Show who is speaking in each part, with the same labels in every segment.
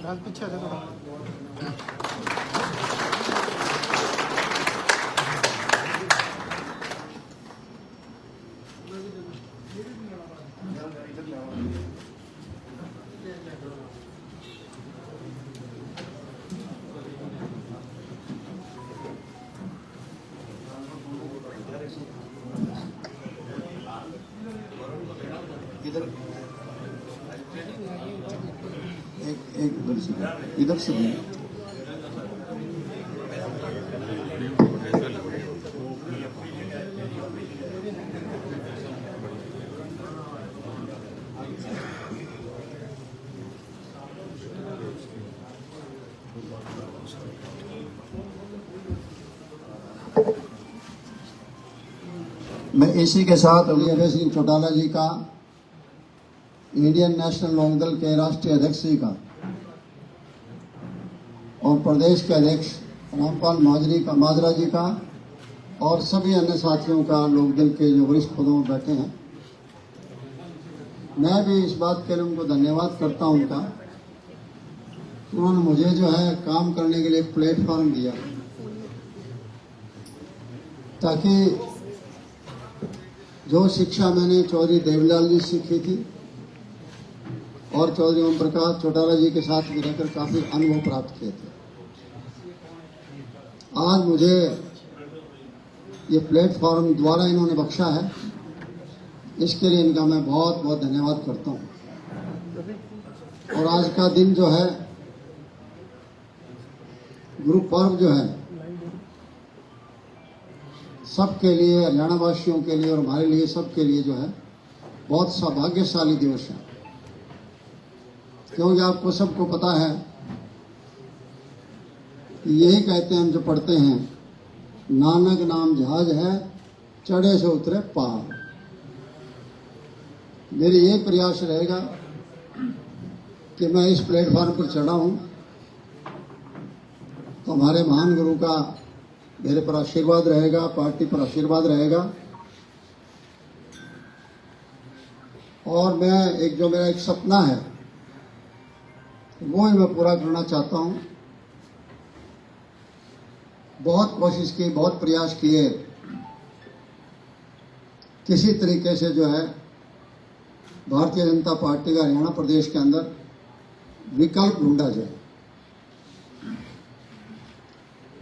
Speaker 1: पीछे देखो।
Speaker 2: इधर एक इधर से भी मैं इसी के साथ अभय सिंह चौटाला जी का, इंडियन नेशनल लोकदल के राष्ट्रीय अध्यक्ष जी का और प्रदेश के अध्यक्ष रामपाल माजरा जी का और सभी अन्य साथियों का, लोकदल के जो वरिष्ठ पदों में बैठे हैं, मैं भी इस बात के लिए उनको धन्यवाद करता हूं उनका। उन्होंने मुझे जो है काम करने के लिए एक प्लेटफॉर्म दिया ताकि जो शिक्षा मैंने चौधरी देवीलाल जी सीखी थी और चौधरी ओम प्रकाश चौटाला जी के साथ भी रहकर काफी अनुभव प्राप्त किए थे, आज मुझे ये प्लेटफॉर्म द्वारा इन्होंने बख्शा है। इसके लिए इनका मैं बहुत बहुत धन्यवाद करता हूँ। और आज का दिन जो है, गुरु पर्व जो है, सबके लिए, हरियाणा वासियों के लिए और हमारे लिए, सबके लिए जो है बहुत सौभाग्यशाली दिवस है। क्योंकि आपको सबको पता है कि यही कहते हैं हम जो पढ़ते हैं, नानक नाम जहाज है, चढ़े से उतरे पार। मेरी ये प्रयास रहेगा कि मैं इस प्लेटफॉर्म पर चढ़ा हूं तो हमारे महान गुरु का मेरे पर आशीर्वाद रहेगा, पार्टी पर आशीर्वाद रहेगा। और मैं जो मेरा एक सपना है वो ही मैं पूरा करना चाहता हूं। बहुत कोशिश की, बहुत प्रयास किए, किसी तरीके से जो है भारतीय जनता पार्टी का हरियाणा प्रदेश के अंदर विकल्प ढूंढा जाए,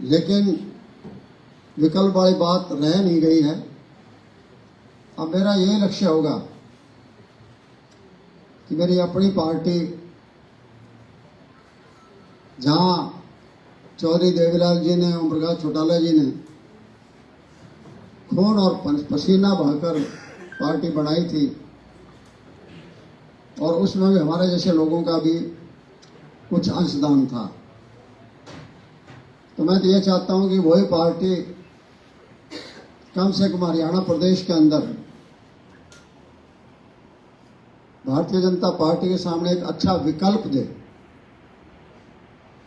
Speaker 2: लेकिन विकल्प वाली बात रह नहीं गई है। अब मेरा यही लक्ष्य होगा कि मेरी अपनी पार्टी, जहां चौधरी देवीलाल जी ने, ओम प्रकाश चौटाला जी ने खून और पसीना बहाकर पार्टी बनाई थी और उसमें भी हमारे जैसे लोगों का भी कुछ अंशदान था, तो मैं तो ये चाहता हूं कि वही पार्टी कम से कम हरियाणा प्रदेश के अंदर भारतीय जनता पार्टी के सामने एक अच्छा विकल्प दे,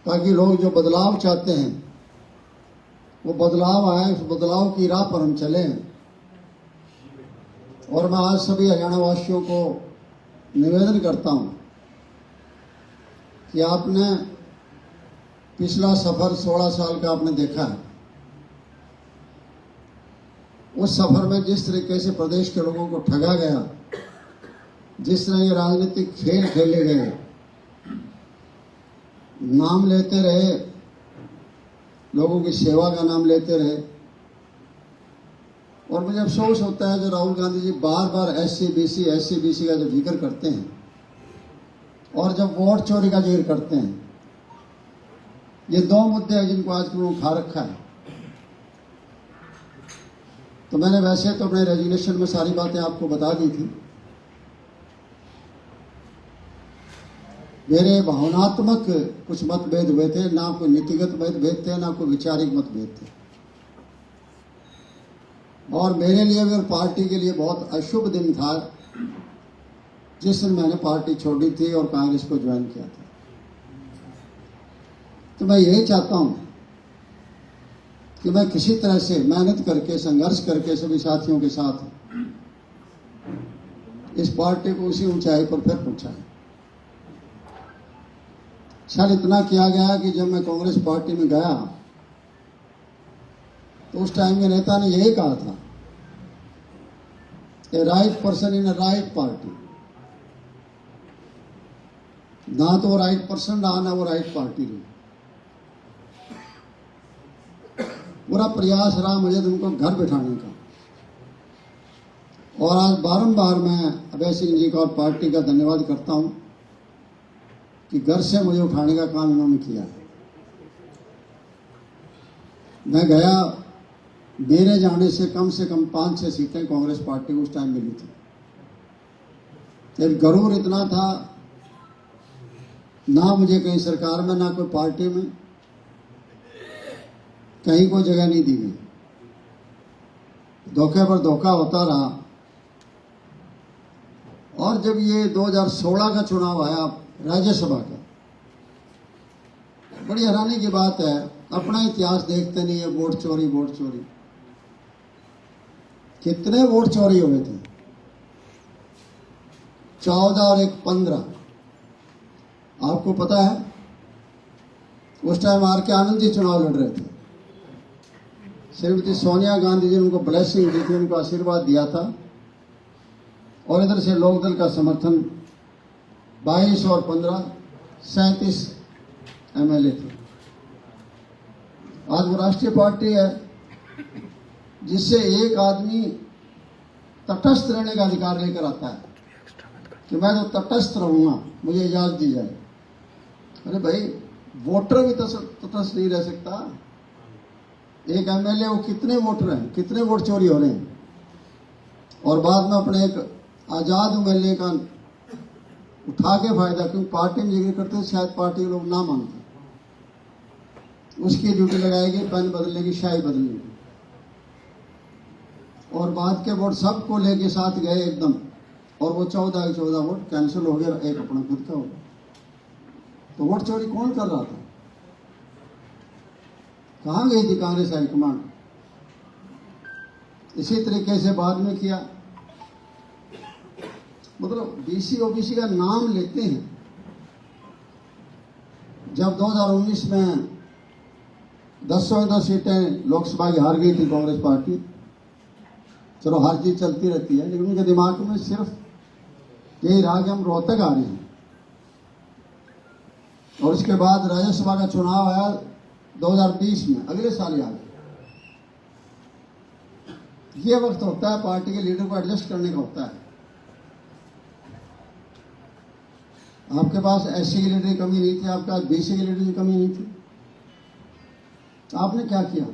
Speaker 2: ताकि लोग जो बदलाव चाहते हैं वो बदलाव आए, उस बदलाव की राह पर हम चलें। और मैं आज सभी हरियाणा वासियों को निवेदन करता हूं कि आपने पिछला सफर 16 साल का आपने देखा है। उस सफर में जिस तरीके से प्रदेश के लोगों को ठगा गया, जिस तरह ये राजनीतिक खेल खेले गए, नाम लेते रहे, लोगों की सेवा का नाम लेते रहे। और मुझे अफसोस होता है जो राहुल गांधी जी बार बार एससी बीसी का जो जिक्र करते हैं और जब वोट चोरी का जिक्र करते हैं, ये दो मुद्दे हैं जिनको आज उन्होंने उठा रखा है। तो मैंने वैसे तो अपने रेजिग्नेशन में सारी बातें आपको बता दी थी। मेरे भावनात्मक कुछ मतभेद हुए थे, ना कोई नीतिगत मतभेद थे, ना कोई वैचारिक मतभेद थे। और मेरे लिए भी और पार्टी के लिए बहुत अशुभ दिन था जिस दिन मैंने पार्टी छोड़ी थी और कांग्रेस को ज्वाइन किया था। तो मैं यही चाहता हूं कि मैं किसी तरह से मेहनत करके, संघर्ष करके सभी साथियों के साथ इस पार्टी को उसी ऊंचाई पर फिर पहुंचाएं। शायद इतना किया गया कि जब मैं कांग्रेस पार्टी में गया तो उस टाइम के नेता ने यही कहा था, a right person in a right party. ना तो वो राइट पर्सन रहा, ना वो राइट पार्टी रही। पूरा प्रयास रहा मुझे तुमको घर बिठाने का, और आज बारंबार मैं अभय सिंह जी का और पार्टी का धन्यवाद करता हूं कि घर से मुझे उठाने का काम इन्होंने किया है। मैं गया, मेरे जाने से कम 5-6 सीटें कांग्रेस पार्टी को उस टाइम मिली थी। एक गरूर इतना था, ना मुझे कहीं सरकार में, ना कोई पार्टी में कहीं कोई जगह नहीं दी गई। धोखे पर धोखा होता रहा। और जब ये 2016 का चुनाव आया राज्यसभा का, बड़ी हैरानी की बात है, अपना इतिहास देखते नहीं है। वोट चोरी, वोट चोरी, कितने वोट चोरी हुए थे? 14 और 1 15। आपको पता है उस टाइम आर के आनंद जी चुनाव लड़ रहे थे। श्रीमती सोनिया गांधी जी ने उनको ब्लेसिंग दी थी, उनको आशीर्वाद दिया था, और इधर से लोकदल का समर्थन 22 और 15 37 एमएलए थे। आज वो राष्ट्रीय पार्टी है जिससे एक आदमी तटस्थ रहने का अधिकार लेकर आता है कि मैं तो तटस्थ रहूंगा, मुझे इजाजत दी जाए। अरे भाई, वोटर भी तटस्थ नहीं रह सकता। एक एमएलए, वो कितने वोटर हैं, कितने वोट चोरी हो रहे हैं, और बाद में अपने एक आजाद एमएलए का उठा के फायदा, क्योंकि पार्टी में जिक्र करते हैं, शायद पार्टी के लोग ना मानते, उसकी ड्यूटी लगाएगी पेन बदलने की, शाही बदलने की, और बाद के वोट सबको लेके साथ गए एकदम, और वो 14 के 14 वोट कैंसिल हो गया, एक अपना खुद का हो गया। तो वोट चोरी कौन कर रहा था? कहां गई थी कांग्रेस हाईकमांड? इसी तरीके से बाद में किया। मतलब बीसी ओबीसी का नाम लेते हैं। जब 2019 में 10 सीटें लोकसभा की हार गई थी कांग्रेस पार्टी, चलो हार जीत चलती रहती है, लेकिन उनके दिमाग में सिर्फ यही रहा कि हम रोहतक आ रहे हैं। और उसके बाद राज्यसभा का चुनाव आया 2020 में, अगले साल आ गया। ये वक्त होता है पार्टी के लीडर को एडजस्ट करने का होता है। आपके पास एससी की लीडर की कमी नहीं थी, आपके पास बीसी की लीडर की कमी नहीं थी, तो आपने क्या किया?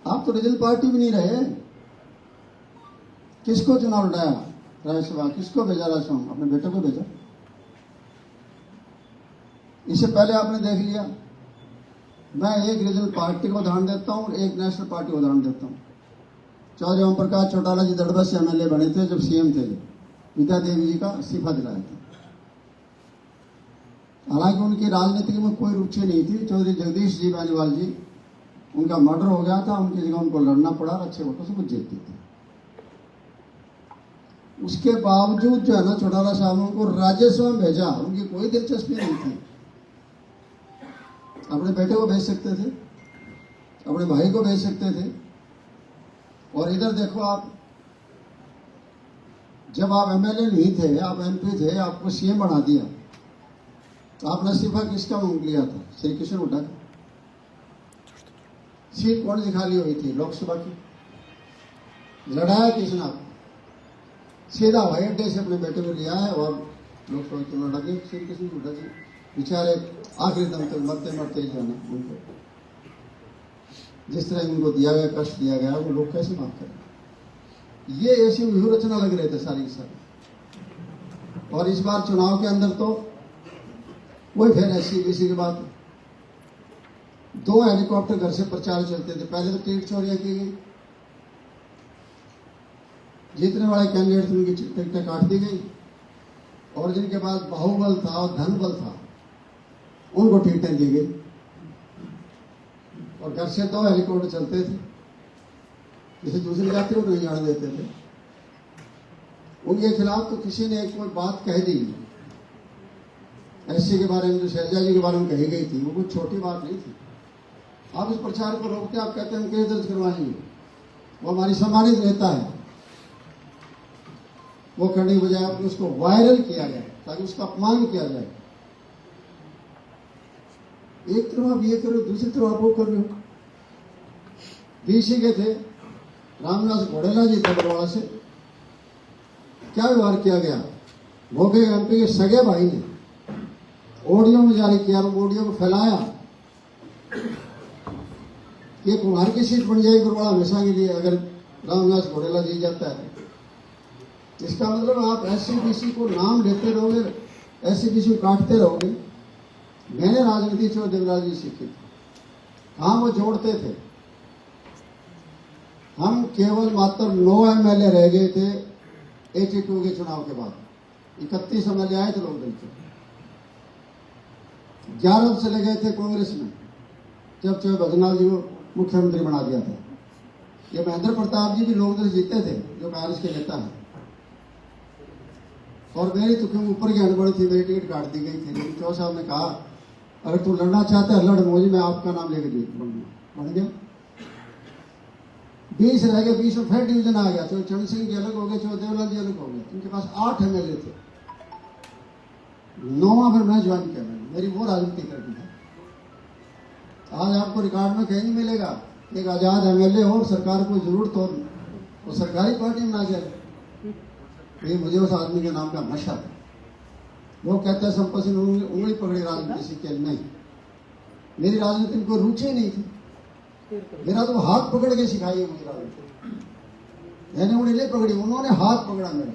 Speaker 2: आप तो रीजनल पार्टी भी नहीं रहे। किसको चुनाव लड़ाया राज्यसभा? किसको भेजा राज्यसभा? अपने बेटे को भेजा। इससे पहले आपने देख लिया। मैं एक रीजनल पार्टी को उदाहरण देता हूं और एक नेशनल पार्टी को उदाहरण देता हूं। चौधरी ओम प्रकाश चौटाला जी दड़बा से एमएलए बने थे जब सीएम थे, विद्या देवी जी का इस्तीफा दिलाया था। हालांकि उनकी राजनीति में कोई रुचि नहीं थी। चौधरी जगदीश जी बेनीवाल जी, उनका मर्डर हो गया था, उनकी जगह उनको लड़ना पड़ा, अच्छे वोटों से कुछ जीतती थी। उसके बावजूद जो है ना, चौटाला साहब ने उनको राज्यसभा में भेजा। उनकी कोई दिलचस्पी नहीं थी। अपने बेटे को भेज सकते थे, अपने भाई को भेज सकते थे। और इधर देखो आप, जब आप एमएलए नहीं थे, आप एमपी थे, आपको सीएम बना दिया, तो आपने इस्तीफा किसका मांग लिया था? श्री कृष्ण हुड्डा का। सीट कौन निकाली हुई थी लोकसभा की? लड़ाया किसने? आप सीधा हवाई अड्डे से अपने बेटे को लिया है और लोकसभा चुनाव लड़ा के। श्री कृष्ण हुड्डा जी बेचारे आखिरी दम तक मरते मरते जाना, उनको जिस तरह उनको दिया गया, कष्ट दिया गया, वो लोग कैसे माफ करें? ये ऐसी व्यूह रचना लग रहे थे सारी सारी। और इस बार चुनाव के अंदर तो वही फिर एससी बीसी की बात। 2 हेलीकॉप्टर घर से प्रचार चलते थे। पहले तो टिकट चोरियां की गई, जीतने वाले कैंडिडेट थे उनकी टिकटें काट दी गई, और जिनके पास बाहुबल था और धन बल था उनको टिकटें दी गई। और घर से 2 हेलीकॉप्टर चलते थे, जिसे दूसरी जाति को नहीं जाने देते थे। उनके खिलाफ तो किसी ने एक कोई बात कह दी, एससी के बारे में जो शैलजा जी के बारे में कही गई थी वो कुछ छोटी बात नहीं थी। आप इस प्रचार को रोकते, आप कहते हैं हम केस दर्ज करवाएंगे, वो हमारी सम्मानित नेता है, वो करने की बजाय आपने उसको वायरल किया जाए ताकि उसका अपमान किया जाए। एक तरफ आप ये करो, दूसरी तरफ आप वो कर रहे हो। बीसी के थे रामदास घोड़ेला जी थे बरवाड़ा से, क्या व्यवहार किया गया, भोगे एमपी के सगे भाई ने ऑडियो में जारी किया, ऑडियो को फैलाया कि कुमार की सीट बन जाएगी बरवाड़ा हमेशा के लिए अगर रामदास घोड़ेला जी जाता है। इसका मतलब आप एससी बीसी को नाम लेते रहोगे, एससी बीसी को काटते रहोगे। मैंने राजनीति से देवराज जी सीखी थी, हाँ वो जोड़ते थे। हम केवल मात्र 9 एमएलए रह गए थे 82 के चुनाव के बाद, 31 एमएलए आए थे लोग दल के, 11 चले गए थे कांग्रेस में जब चौधरी भजनलाल जी को मुख्यमंत्री बना दिया था। ये महेंद्र प्रताप जी भी लोग दल जीते थे जो कांग्रेस के नेता हैं, और मेरी तो क्यों ऊपर की हड़बड़ी थी, मेरी टिकट काट दी गई थी। लेकिन चौधरी साहब ने कहा अगर तू लड़ना चाहता है लड़ मोदी, मैं आपका नाम लेकर जीत बन गया। 20 रह गए, 20 में फिर डिवीजन आ गया, तो चरण सिंह जी अलग हो गए, चौधरी देवलाल जी अलग हो गए। उनके पास 8 एमएलए थे, 9वां फिर मैं ज्वाइन किया, मेरी वो राजनीति करनी है। आज आपको रिकॉर्ड में कहीं नहीं मिलेगा एक आजाद एमएलए हो और सरकार को जरूरत हो वो सरकारी पार्टी में ना जाए। ये मुझे उस आदमी के नाम का नशा था। लोग कहते हैं संपत सिंह उंगली पकड़ी राजनीति सीखे, नहीं, मेरी राजनीति में कोई रुचि नहीं थी, मेरा तो हाथ पकड़ के सिखाई है मुझे राजनीति। मैंने उन्हें नहीं पकड़ी, उन्होंने हाथ पकड़ा मेरा।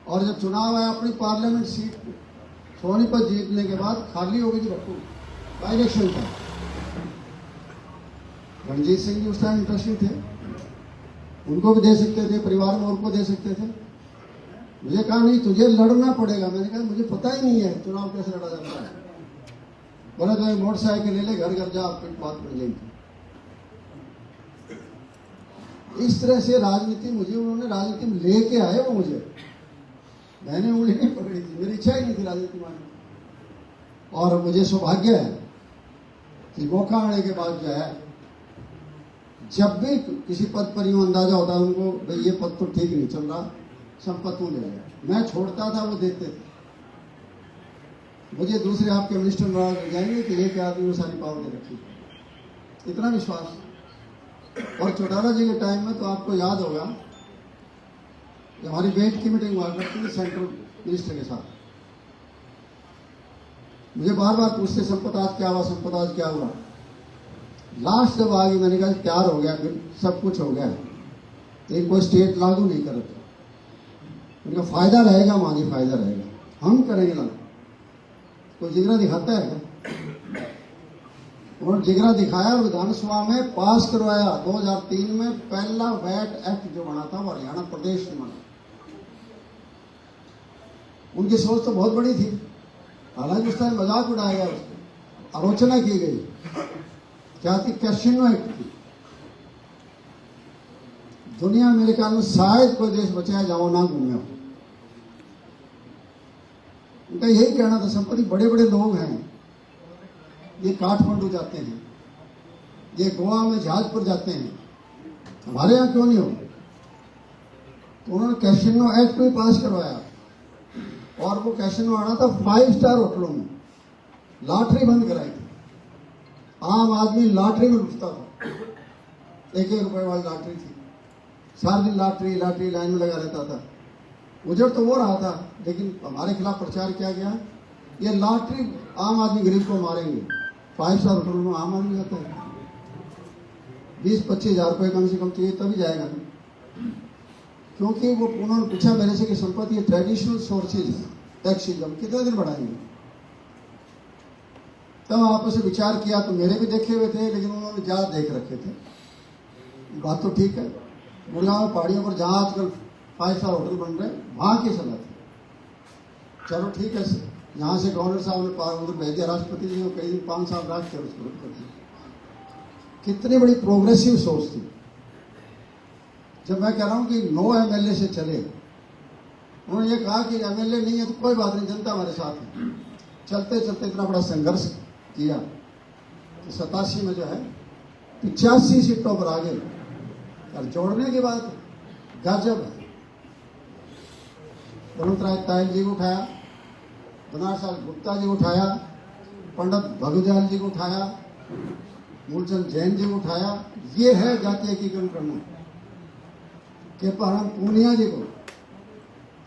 Speaker 2: और जब चुनाव आया अपनी पार्लियामेंट सीट सोनीपत जीतने के बाद खाली हो गई थी भरपूर, इलेक्शन था, रणजीत सिंह जी उस टाइम इंटरेस्टेड थे, उनको भी दे सकते थे, परिवार में उनको दे सकते थे। मुझे कहा नहीं तुझे लड़ना पड़ेगा। मैंने कहा मुझे पता ही नहीं है चुनाव कैसे लड़ा जाता है। बोला तो मोटरसाइकिल ले ले, घर घर जा, आपकी बात पड़ जाएगी। इस तरह से राजनीति मुझे उन्होंने राजनीति में लेके आए, वो मुझे, मैंने उंगली नहीं पकड़ी थी, मेरी इच्छा ही नहीं थी राजनीति में। और मुझे सौभाग्य है कि मौका आने के बाद जो है, जब भी किसी पद पर यूं अंदाजा होता है उनको भाई ये पद तो ठीक नहीं चल रहा, संपत्ति ले लिया, मैं छोड़ता था, वो देते थे मुझे। दूसरे आपके मिनिस्टर नाराज हो जाएंगे कि एक आदमी में सारी पावर दे रखी, इतना विश्वास। और चौटाला जी के टाइम में तो आपको याद होगा कि हमारी वेट की मीटिंग हुआ करती थी सेंट्रल मिनिस्टर के साथ। मुझे बार बार पूछते संपत आज क्या हुआ, संपत आज क्या हुआ। लास्ट जब आ गई मैंने कहा तैयार हो गया, फिर सब कुछ हो गया, लेकिन कोई स्टेट लागू नहीं कर रहा। उनका फायदा रहेगा, मांझी फायदा रहेगा, हम करेंगे लागू। कोई जिगरा दिखाता है, उन्होंने जिगरा दिखाया, विधानसभा में पास करवाया। 2003 में पहला वैट एक्ट जो बना था वो हरियाणा प्रदेश में बना। उनकी सोच तो बहुत बड़ी थी, हालांकि उस टाइम मजाक उड़ाया गया, उसको आलोचना की गई। क्या थी? कैसिनो एक्ट थी। दुनिया में मेरे ख्याल में शायद कोई देश बचा है जहां ना घूमे हो। उनका यही कहना था संपत्ति बड़े बड़े लोग हैं, ये काठमांडू जाते हैं, ये गोवा में जहाज पर जाते हैं, हमारे यहाँ क्यों नहीं हो? तो उन्होंने कैसिनो एक्ट भी पास करवाया, और वो कैसिनो आना था 5 स्टार होटलों में। लॉटरी बंद कराई थी, आम आदमी लॉटरी में लुटता था, 1-1 रुपए वाली लॉटरी थी, सारा दिन लॉटरी लॉटरी लाइन में लगा रहता था। उजड़ तो वो रहा था, लेकिन हमारे खिलाफ प्रचार किया गया ये लॉटरी आम आदमी गरीब को मारेंगे। 5 स्टार होटलों में आम आदमी जाता है, 20-25 हज़ार रुपये कम से कम चाहिए तभी जाएगा। क्योंकि वो उन्होंने पूछा मेरे से कि संपत्ति ये ट्रेडिशनल सोर्सेज टैक्सेज हम कितने दिन बढ़ाएंगे। तब आपस में विचार किया, तो मेरे भी देखे हुए थे, लेकिन उन्होंने ज़्यादा देख रखे थे। बात तो ठीक है, गुड़गांव पहाड़ियों पर जहाँ आजकल 5 स्टार होटल बन रहे वहाँ की सलाह थी। चलो ठीक है, यहाँ से गवर्नर साहब ने उधर भेज दिया, राष्ट्रपति जी को कई दिन 5 साल राज किया उसको रुक कर। कितनी बड़ी प्रोग्रेसिव सोच थी। जब मैं कह रहा हूँ कि 9 एमएलए से चले, उन्होंने ये कहा कि एमएलए नहीं है तो कोई बात नहीं, जनता हमारे साथ है। चलते चलते इतना बड़ा संघर्ष किया तो 87 में जो है 85 सीटों पर आ गए। और जोड़ने की बात गजब है। बलवंतराय तायल जी को उठाया, बनारसाल गुप्ता जी को उठाया, पंडित भगुदयाल जी को उठाया, मूलचंद जैन जी को उठाया। ये है जातीय एकीकरण करना। के परम पूनिया जी को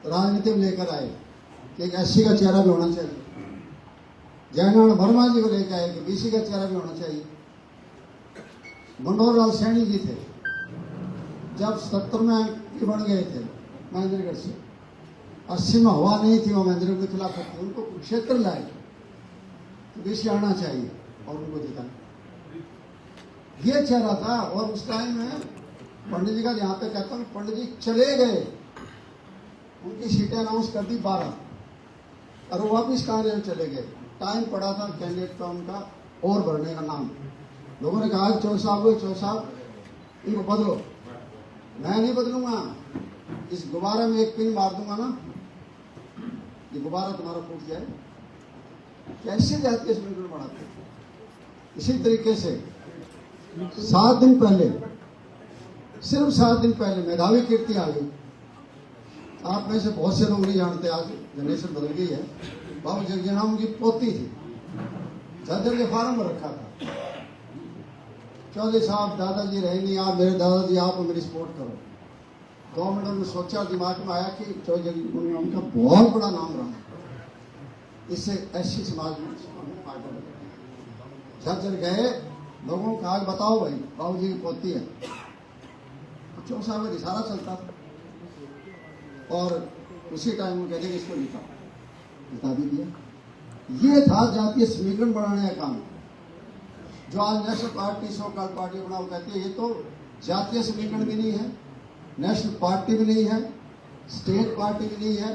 Speaker 2: राजनीति में लेकर आए कि एक एससी का चेहरा भी होना चाहिए। जयनारायण वर्मा जी को लेकर आए कि बीसी का चेहरा भी होना चाहिए। मनोहर लाल सैनी जी थे, जब 70 में बन गए थे महेंद्रगढ़ से, 80 में हवा नहीं थी, वो महेंद्रगढ़ के खिलाफ थी, उनको कुरुक्षेत्र लाए तो बीसी आना चाहिए और उनको जिताना। ये चेहरा था। और उस टाइम में पंडित जी का यहाँ पे कहता हूँ, पंडित जी चले गए, उनकी सीटें अनाउंस कर दी 12 और वो वापिस कांग्रेस में चले गए। टाइम पड़ा था कैंडिडेट का उनका और भरने का नाम। लोगों ने कहा चौधरी साहब इनको बदलो। मैं नहीं बदलूंगा, इस गुब्बारे में एक पिन मार दूंगा ना, ये गुब्बारा तुम्हारा फूट जाए। कैसे जातीय समीकरण बढ़ाते? इसी तरीके से 7 दिन पहले, सिर्फ 7 दिन पहले मेधावी कीर्ति आ गई। आप में से बहुत से लोग नहीं जानते, आज जनरेशन बदल गई है। बाबू जगजीवन उनकी पोती थी, झज्जर के फार्म में रखा था। चौधरी साहब दादाजी रहे नहीं, आप मेरे दादाजी, आप मेरी सपोर्ट करो। गवर्नमेंट ने सोचा, दिमाग में आया कि चौधरी जगजीवन उनका बहुत बड़ा नाम रहा, इससे एससी समाज में फायदा मिलेगा। झज्जर गए, लोगों को आज बताओ भाई बाबू जी की पोती है। चौधरी साहब में इशारा चलता था और उसी टाइम में कहते कि इसको जिता भी दिया। ये था जातीय समीकरण बढ़ाने का काम। जो आज national party so called party बनाओ कहते हैं, ये तो जातीय समीकरण भी नहीं है, नेशनल पार्टी भी नहीं है, स्टेट पार्टी भी नहीं है।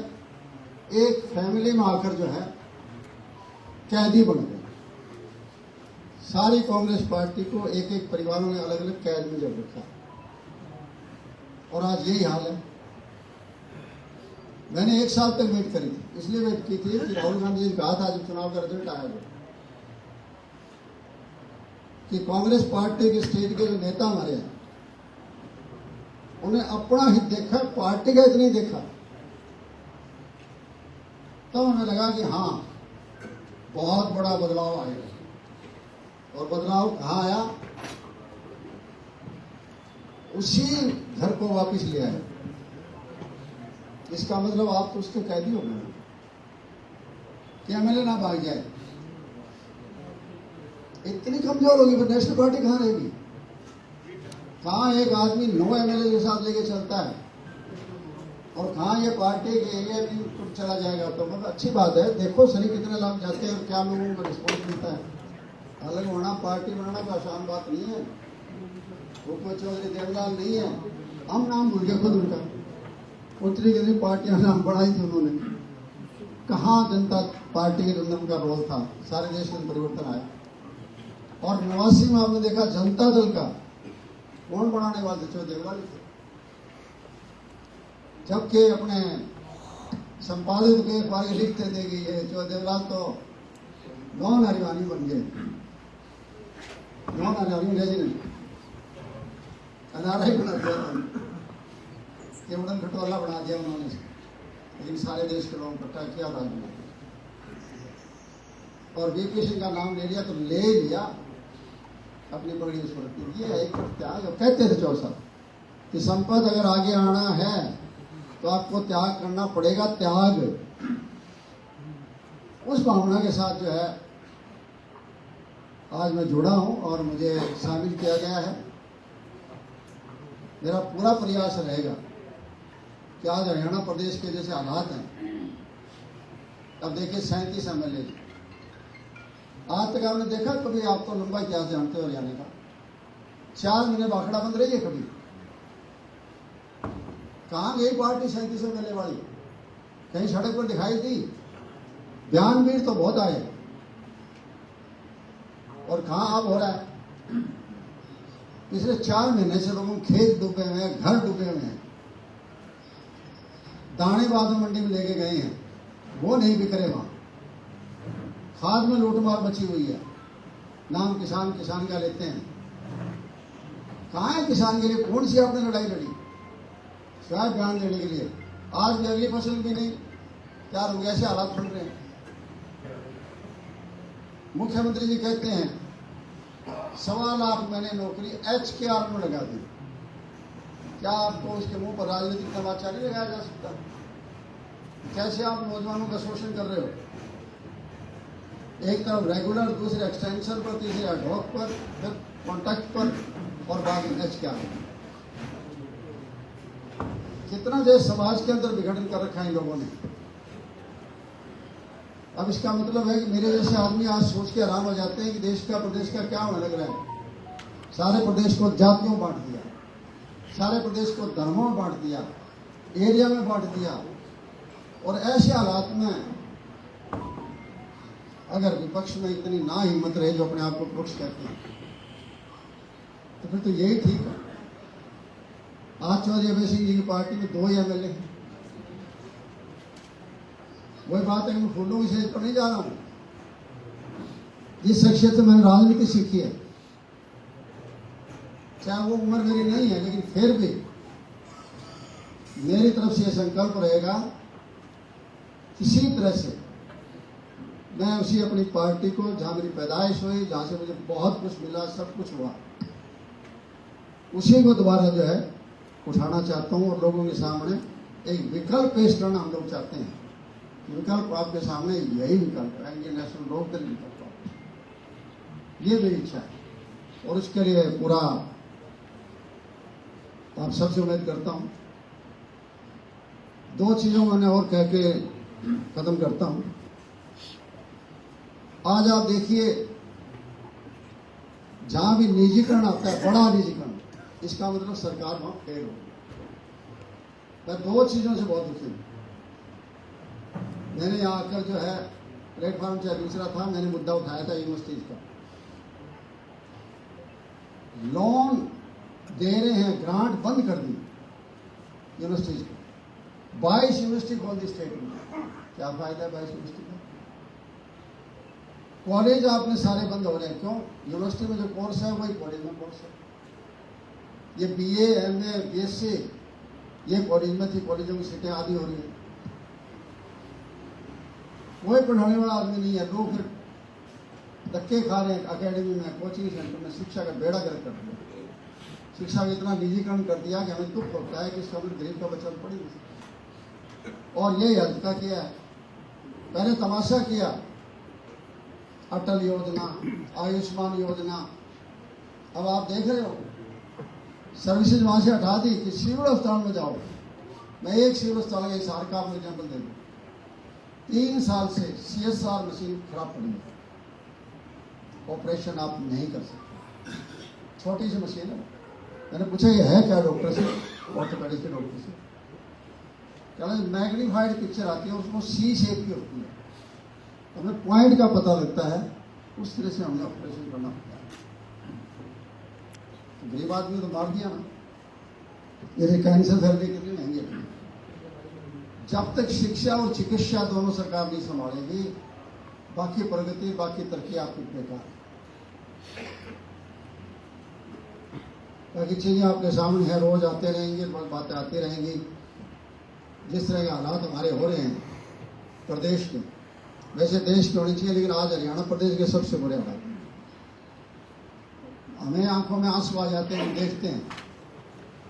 Speaker 2: एक फैमिली में आकर जो है कैदी बन गए। सारी कांग्रेस पार्टी को एक एक परिवारों ने अलग अलग कैद में जब रखा और आज यही हाल है। मैंने 1 साल तक वेट करी थी, इसलिए वेट की थी कि राहुल गांधी जी ने कहा था जब चुनाव का रिजल्ट आया था कि कांग्रेस पार्टी के स्टेट के जो नेता हमारे हैं उन्हें अपना हित देखा, पार्टी का हित नहीं देखा। तो उन्हें लगा कि हाँ बहुत बड़ा बदलाव आएगा। और बदलाव कहाँ आया? उसी घर को वापस ले आए। इसका मतलब आप तो उसके कैदी हो गए कि एमएलए ना भाग जाए। इतनी कमजोर होगी फिर नेशनल पार्टी कहाँ रहेगी? कहाँ एक आदमी 9 एमएलए के साथ लेके चलता है और कहाँ ये पार्टी के एरिया में चला जाएगा। तो मतलब अच्छी बात है, देखो सही कितने लोग जाते हैं और क्या लोगों को रिस्पॉन्स मिलता है। अलग होना, पार्टी बनाना कोई आसान बात नहीं है। भूपेंद्र चौधरी देवलाल नहीं है, हम नाम भूल गए खुद उनका। उतनी गिरी पार्टियां नाम बढ़ाई थी उन्होंने। कहाँ जनता पार्टी के अंदर उनका रोल था? सारे देश में परिवर्तन आया। और 89 में आपने देखा जनता दल का कौन बनाने वाले थे? चौधरी देवलाल थे। जबकि अपने संपादक के एक बार लिखते थे कि ये चौधरी देवलाल तो नॉन हरियाणी बन गए, नॉन हरियाणी रेजिडेंट एनआरआई बना दिया, केवड़न खटोला बना दिया उन्होंने। लेकिन सारे देश के लोगों इकट्ठा किया था और वीपी सिंह का नाम ले लिया तो ले लिया, अपनी बड़ी उस पर। ये एक त्याग कहते थे चौधरी साहब कि संपद अगर आगे आना है तो आपको त्याग करना पड़ेगा। त्याग उस भावना के साथ जो है आज मैं जुड़ा हूं और मुझे शामिल किया गया है। मेरा पूरा प्रयास रहेगा कि आज हरियाणा प्रदेश के जैसे हालात हैं। अब देखिए 37 एमएलए, आज तक आपने देखा कभी? आप तो लंबा इतिहास जानते हो हरियाणा का। 4 महीने बाखड़ा बंद रही है कभी? कहाँ गई पार्टी 37 एमएलए वाली? कहीं सड़क पर दिखाई दी? बयान वीर तो बहुत आए और कहाँ अब हो रहा है? पिछले 4 महीने से लोगों के खेत डूबे हुए हैं, घर डूबे हुए हैं, दाने बादल मंडी में लेके गए हैं, वो नहीं बिक रहे वहां। खाद में लूटमार मची हुई है, नाम किसान किसान का लेते हैं। कहाँ है किसान के लिए? कौन सी आपने लड़ाई लड़ी शायद बयान देने के लिए? आज भी अगली फसल भी नहीं तैयार हो गया, ऐसे हालात बन रहे हैं। मुख्यमंत्री जी कहते हैं 1.25 लाख मैंने नौकरी HKR में लगा दी। क्या आपको उसके मुंह पर राजनीतिक तमाचा नहीं लगाया जा सकता? कैसे आप नौजवानों का शोषण कर रहे हो? एक तरफ रेगुलर, दूसरे एक्सटेंशन पर, तीसरे एडहॉक पर, फिर कॉन्ट्रैक्ट पर, और बाद में HKR। कितना देश समाज के अंदर विघटन कर रखा है इन लोगों ने। अब इसका मतलब है कि मेरे जैसे आदमी आज सोच के आराम हो जाते हैं कि देश का प्रदेश का क्या होने लग रहा है। सारे प्रदेश को जातियों में बांट दिया, सारे प्रदेश को धर्मों में बांट दिया, एरिया में बांट दिया। और ऐसे हालात में अगर विपक्ष में इतनी ना हिम्मत रहे जो अपने आप को विपक्ष कहते हैं, तो फिर तो यही ठीक है। आज चौधरी अभय सिंह जी की पार्टी में 2 MLA हैं। वही बात है कि मैं फूलों की सेज पर नहीं जा रहा हूं। जिस शख्सियत से मैंने राजनीति सीखी है, चाहे वो उम्र मेरी नहीं है, लेकिन फिर भी मेरी तरफ से यह संकल्प रहेगा, किसी तरह से मैं उसी अपनी पार्टी को, जहां मेरी पैदाइश हुई, जहां से मुझे बहुत कुछ मिला, सब कुछ हुआ, उसी को दोबारा जो है उठाना चाहता हूं। और लोगों के सामने एक विकल्प पेश करना हम लोग चाहते हैं। विकल्प आपके सामने यही विकल्प है, इंडियन नेशनल लोकदल विकल्प, ये मेरी इच्छा है। और उसके लिए पूरा आप सबसे उम्मीद करता हूं। 2 चीजों मैंने और कह के खत्म करता हूं। आज आप देखिए, जहां भी निजीकरण आता है, बड़ा निजीकरण, इसका मतलब सरकार वहां फेल हो। मैं 2 चीजों से बहुत दुखी हूं। मैंने यहाँ आकर जो है प्लेटफॉर्म चाहे दूसरा था, मैंने मुद्दा उठाया था यूनिवर्सिटीज का। लोन दे रहे हैं, ग्रांट बंद कर दी यूनिवर्सिटीज को। 22 यूनिवर्सिटी खोल दी स्टेट में। क्या फायदा है 22 यूनिवर्सिटी का? कॉलेज आपने सारे बंद हो रहे हैं। क्यों? यूनिवर्सिटी में जो कोर्स है वही कॉलेज में कोर्स है। ये BA, MA, BSc ये कॉलेज में थी, कॉलेजों में सीटें आधी हो रही है। कोई पढ़ाने वाला आदमी नहीं है। लोग फिर धक्के खा रहे हैं अकेडमी में, कोचिंग सेंटर में। शिक्षा का बेड़ा गर्क कर दिया, शिक्षा का इतना निजीकरण कर दिया कि हमें दुख होता है कि इसका गरीब का बच्चा पढ़ी नहीं सकता। और ये हल्का किया है, पहले तमाशा किया, अटल योजना, आयुष्मान योजना। अब आप देख रहे हो सर्विसेज वहां से हटा दी कि सिविल अस्पताल में जाओ। मैं एक सिविल अस्पताल का हिसार का आपको एग्जाम्पल दे दूँ। 3 साल से CSR मशीन खराब पड़ी है, ऑपरेशन आप नहीं कर सकते। छोटी सी मशीन है। मैंने पूछा ये है क्या डॉक्टर से, ऑर्थोपेडिक के डॉक्टर से, क्या मैग्नीफाइड पिक्चर आती है, उसमें C शेप की होती है, हमें पॉइंट का पता लगता है, उस तरह से हमें ऑपरेशन करना पड़ता है। गरीब आदमी तो मार दिया ना। ये कैंसर थेरेपी कितनी महंगी है। जब तक शिक्षा और चिकित्सा दोनों सरकार नहीं संभालेगी, बाकी प्रगति, बाकी तरक्की आपकी बेकार है। बाकी चीजें आपके सामने है, रोज आते रहेंगे, बातें आती रहेंगी। जिस तरह के हालात हमारे हो रहे हैं प्रदेश के, वैसे देश के होने चाहिए, लेकिन आज हरियाणा प्रदेश के सबसे बुरे हालात। हमें आंखों में आंसू आ जाते हैं, देखते हैं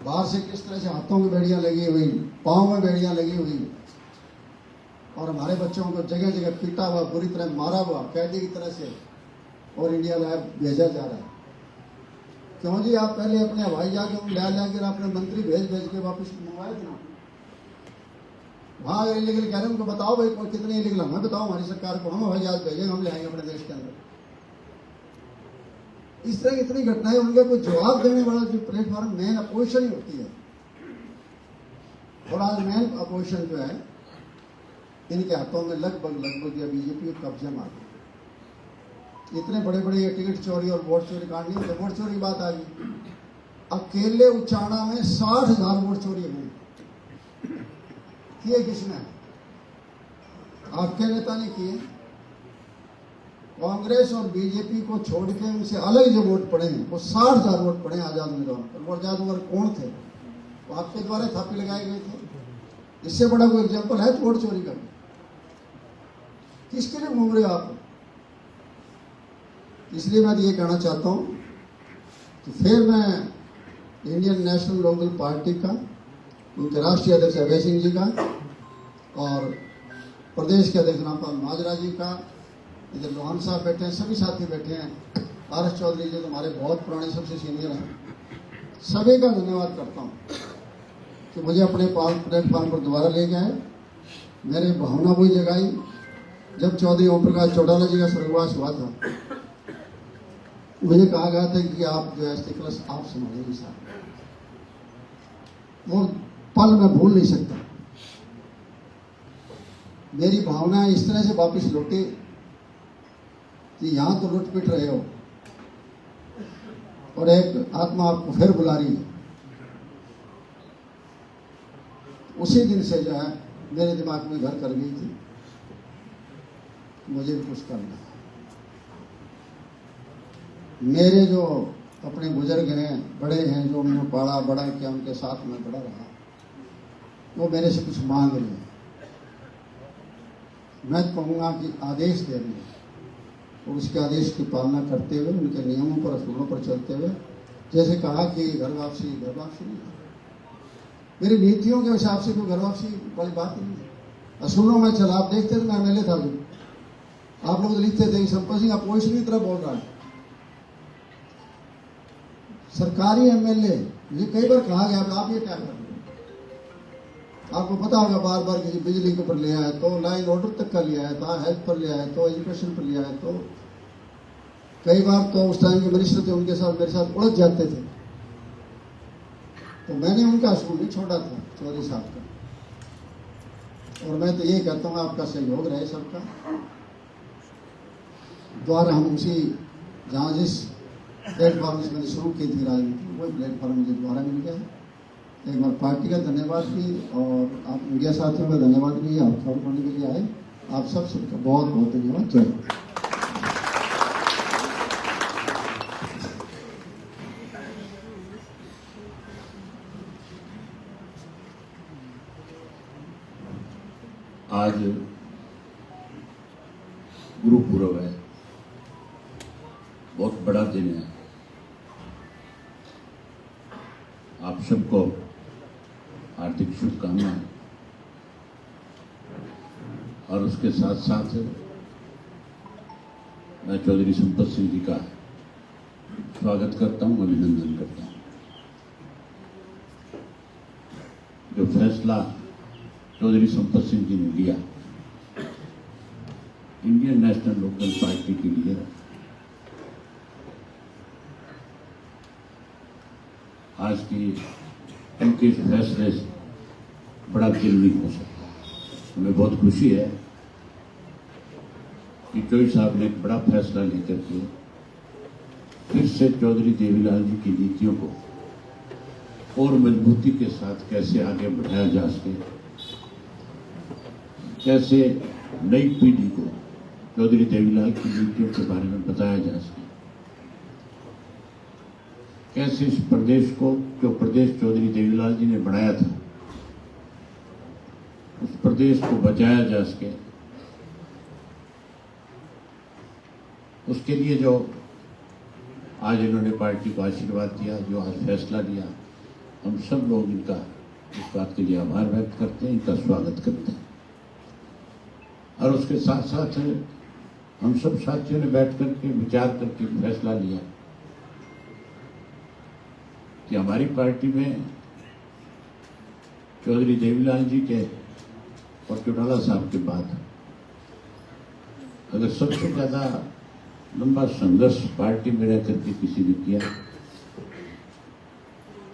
Speaker 2: बाहर से किस तरह से हाथों में बेड़ियां लगी हुई, पाँव में बेड़ियां लगी हुई, और हमारे बच्चों को जगह जगह पीटा हुआ, बुरी तरह मारा हुआ कैदी की तरह से, और इंडिया लैब भेजा जा रहा है। क्यों जी? आप पहले अपने हवाई जहाज ले अपने मंत्री भेज के वापस मंगवाए थे ना। वहां इलीगल कह रहे हैं, उनको बताओ भाई कितने इलीगल, हमें बताओ, हमारी सरकार को, हम हवाई जहाज भेजेंगे, हम ले आएंगे अपने देश के अंदर। इस तरह की इतनी घटनाएं, उनका कोई जवाब देने वाला जो प्लेटफॉर्म मेन अपोजिशन ही होती है। और आज मेन अपोजिशन जो है, इनके हाथों में लगभग या बीजेपी को कब्जा मार दिया। इतने बड़े बड़े ये टिकट चोरी और वोट चोरी कांड नहीं, तो वोट चोरी की बात आ गई। अकेले उचाना में 60,000 वोट चोरी हुई। किए किसने? आपके नेता ने किए। कांग्रेस और बीजेपी को छोड़ के उनसे अलग जो वोट पड़े हैं वो 60,000 वोट पड़े आजाद उम्मीदवार पर। वो आजाद उम्मीदवार कौन थे? वो आपके द्वारा थापे लगाए गए थे। इससे बड़ा कोई एग्जाम्पल है वोट चोरी का? किसके लिए घूम रहे हो आप? इसलिए मैं ये कहना चाहता हूं कि फिर मैं इंडियन नेशनल लोकदल पार्टी का, उनके राष्ट्रीय अध्यक्ष अभय सिंह जी का और प्रदेश के अध्यक्ष रामपाल माजरा जी का, इधर लोहान साहब बैठे हैं, सभी साथी बैठे हैं, आर एस चौधरी जी तो हमारे बहुत पुराने सबसे सीनियर हैं, सभी का धन्यवाद करता हूँ कि मुझे अपने प्लेटफॉर्म पर दोबारा ले गए। मेरी भावना वही जगाई जब चौधरी ओम प्रकाश चौटाला जी का स्वर्गवास हुआ था। मुझे कहा गया था कि आप जो है क्लास आप संभालेंगे साहब। वो पल मैं भूल नहीं सकता। मेरी भावना इस तरह से वापस लौटी कि यहां तो लुट पिट रहे हो और एक आत्मा आपको फिर बुला रही है। उसी दिन से जो है मेरे दिमाग में घर कर गई थी, मुझे भी कुछ करना है। मेरे जो अपने बुजुर्ग हैं, बड़े हैं, जो उन्होंने पाला बड़ा किया, उनके साथ में बड़ा रहा, वो मेरे से कुछ मांग रहे हैं। मैं कहूँगा कि आदेश दे रहे हैं और उसके आदेश की पालना करते हुए, उनके नियमों पर, असूलों पर चलते हुए, जैसे कहा कि घर वापसी नहीं, मेरी नीतियों के हिसाब से कोई घर वापसी वाली बात नहीं है। असूलों में चला। आप देखते थे, मैं एमएलए था जो, आप लोग लिखते थे संपत सिंह अपोजिशन की तरह बोल रहा है। सरकारी एमएलए, मुझे कई बार कहा गया आप ये क्या कर रहे हैं? आपको पता होगा, बार बार किसी बिजली के ऊपर ले आए तो लाइन ऑर्डर तक का लिया है, तो हेल्थ पर ले आए, तो एजुकेशन पर लिया है, तो कई बार तो उस टाइम के मिनिस्टर थे, उनके साथ मेरे साथ उलझ जाते थे। तो मैंने उनका असूल नहीं छोड़ा था, चौधरी साहब का। और मैं तो ये कहता हूँ आपका सहयोग रहे सबका। द्वारा हम उसी जहाँ जिस प्लेटफॉर्म से मैंने शुरू की थी राजनीति, वही प्लेटफॉर्म मुझे दोबारा मिल गया है। एक बार पार्टी का धन्यवाद भी और आप मीडिया साथियों का धन्यवाद भी, आप खबर करने के लिए आए। आप सबका बहुत बहुत धन्यवाद। जय हिंद।
Speaker 1: आज गुरु पूर्व है, बहुत बड़ा दिन है। आप सबको हार्दिक शुभकामनाएं और उसके साथ साथ मैं चौधरी संपत सिंह जी का स्वागत करता हूं, अभिनंदन करता हूं। जो फैसला चौधरी संपत सिंह जी ने लिया इंडियन नेशनल लोकदल पार्टी के लिए, आज की उनके इस फैसले से बड़ा दिल नहीं हो सकता। हमें बहुत खुशी है कि चौधरी साहब ने एक बड़ा फैसला लेकर के फिर से चौधरी देवीलाल जी की नीतियों को और मजबूती के साथ कैसे आगे बढ़ाया जा सके, कैसे नई पीढ़ी को चौधरी देवीलाल की नीतियों के बारे में बताया जा सके, कैसे इस प्रदेश को, जो प्रदेश चौधरी देवीलाल जी ने बनाया था, उस प्रदेश को बचाया जा सके। उसके लिए जो आज इन्होंने पार्टी को आशीर्वाद दिया, जो आज फैसला लिया, हम सब लोग इनका इस बात के लिए आभार व्यक्त करते हैं, इनका स्वागत करते हैं। और उसके साथ साथ हम सब साथियों ने बैठ करके विचार करके फैसला लिया कि हमारी पार्टी में चौधरी देवीलाल जी के और चौटाला साहब के बाद अगर सबसे ज्यादा लंबा संघर्ष पार्टी में रह करके किसी ने किया